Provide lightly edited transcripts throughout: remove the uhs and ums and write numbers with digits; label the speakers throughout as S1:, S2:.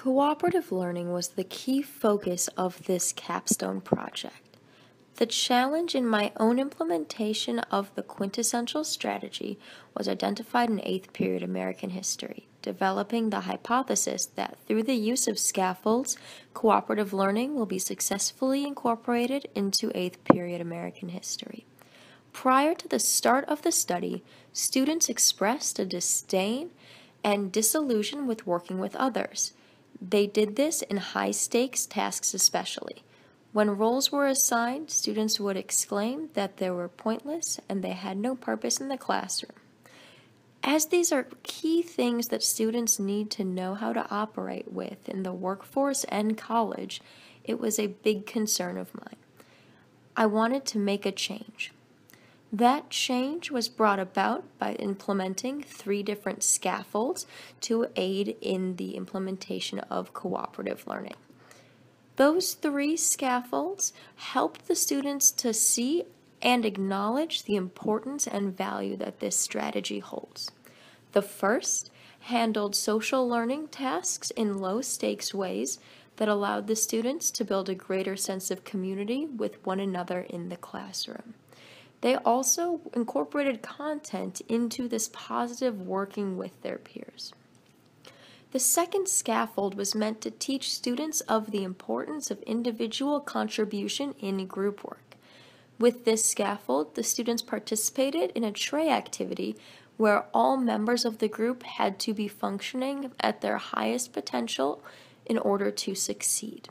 S1: Cooperative learning was the key focus of this capstone project. The challenge in my own implementation of the quintessential strategy was identified in 8th period American history, developing the hypothesis that through the use of scaffolds, cooperative learning will be successfully incorporated into 8th period American history. Prior to the start of the study, students expressed a disdain and disillusion with working with others. They did this in high-stakes tasks especially. When roles were assigned, students would exclaim that they were pointless and they had no purpose in the classroom. As these are key things that students need to know how to operate with in the workforce and college, it was a big concern of mine. I wanted to make a change. That change was brought about by implementing 3 different scaffolds to aid in the implementation of cooperative learning. Those 3 scaffolds helped the students to see and acknowledge the importance and value that this strategy holds. The first handled social learning tasks in low-stakes ways that allowed the students to build a greater sense of community with one another in the classroom. They also incorporated content into this positive working with their peers. The second scaffold was meant to teach students of the importance of individual contribution in group work. With this scaffold, the students participated in a tray activity where all members of the group had to be functioning at their highest potential in order to succeed.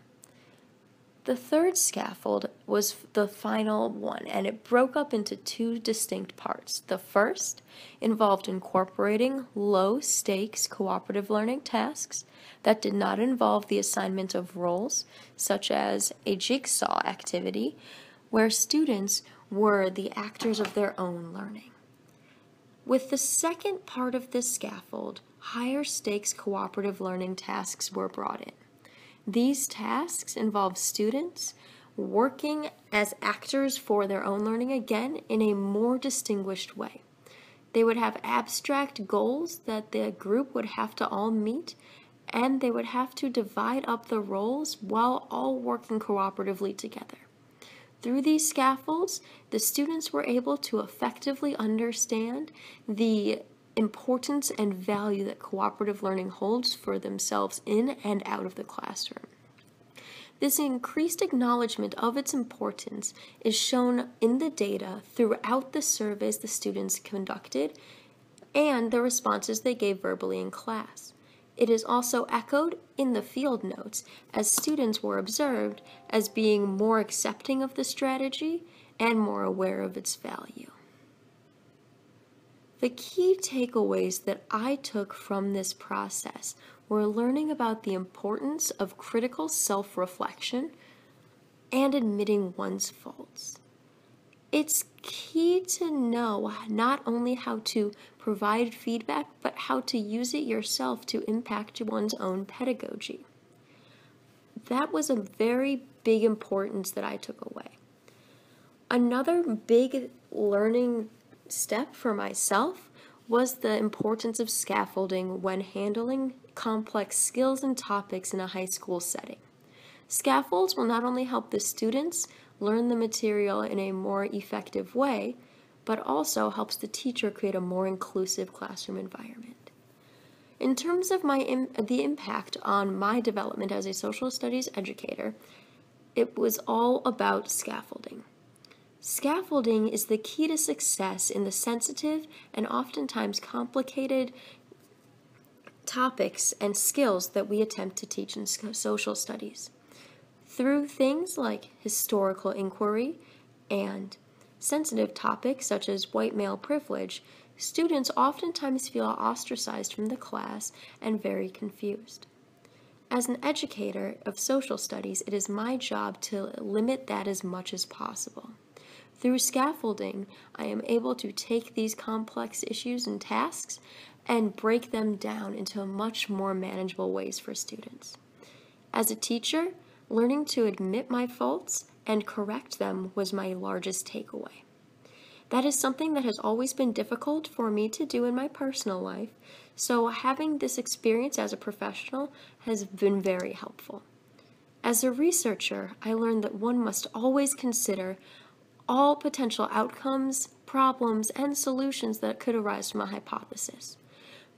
S1: The third scaffold was the final one, and it broke up into 2 distinct parts. The first involved incorporating low-stakes cooperative learning tasks that did not involve the assignment of roles, such as a jigsaw activity, where students were the actors of their own learning. With the second part of this scaffold, higher-stakes cooperative learning tasks were brought in. These tasks involve students working as actors for their own learning again in a more distinguished way. They would have abstract goals that the group would have to all meet, and they would have to divide up the roles while all working cooperatively together. Through these scaffolds, the students were able to effectively understand the importance and value that cooperative learning holds for themselves in and out of the classroom. This increased acknowledgement of its importance is shown in the data throughout the surveys the students conducted and the responses they gave verbally in class. It is also echoed in the field notes as students were observed as being more accepting of the strategy and more aware of its value. The key takeaways that I took from this process were learning about the importance of critical self-reflection and admitting one's faults. It's key to know not only how to provide feedback, but how to use it yourself to impact one's own pedagogy. That was a very big importance that I took away. Another big learning step for myself was the importance of scaffolding when handling complex skills and topics in a high school setting. Scaffolds will not only help the students learn the material in a more effective way, but also helps the teacher create a more inclusive classroom environment. In terms of the impact on my development as a social studies educator, it was all about scaffolding. Scaffolding is the key to success in the sensitive and oftentimes complicated topics and skills that we attempt to teach in social studies. Through things like historical inquiry and sensitive topics such as white male privilege, students oftentimes feel ostracized from the class and very confused. As an educator of social studies, it is my job to limit that as much as possible. Through scaffolding, I am able to take these complex issues and tasks and break them down into much more manageable ways for students. As a teacher, learning to admit my faults and correct them was my largest takeaway. That is something that has always been difficult for me to do in my personal life, so having this experience as a professional has been very helpful. As a researcher, I learned that one must always consider all potential outcomes, problems, and solutions that could arise from a hypothesis.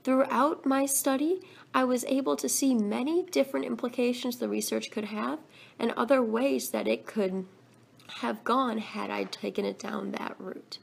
S1: Throughout my study, I was able to see many different implications the research could have and other ways that it could have gone had I taken it down that route.